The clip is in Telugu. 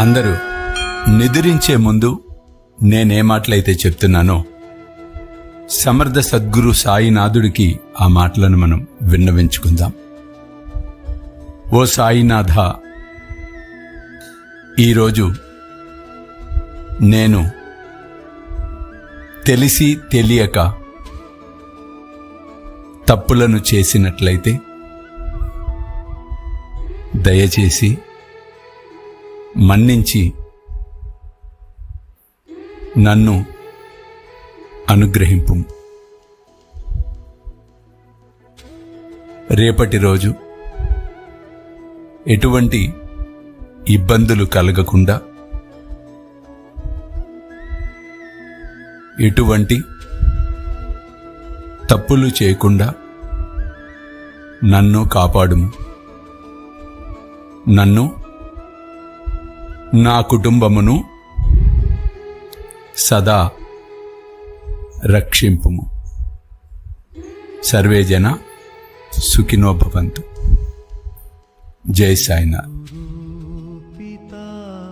అందరూ నిద్రించే ముందు నేనే మాటలైతే చెప్తున్నానో సమర్థ సద్గురు సాయినాథుడికి ఆ మాటలను మనం విన్నవించుకుందాం. ఓ సాయినాథ, ఈరోజు నేను తెలిసి తెలియక తప్పులను చేసినట్లయితే దయచేసి మన్నించి నన్ను అనుగ్రహింపు. రేపటి రోజు ఎటువంటి ఇబ్బందులు కలగకుండా, ఎటువంటి తప్పులు చేయకుండా నన్ను కాపాడుము. నన్ను, నా కుటుంబమును సదా రక్షింపుము. సర్వే జన సుఖినో భవంతు. జై సాయినాథ్.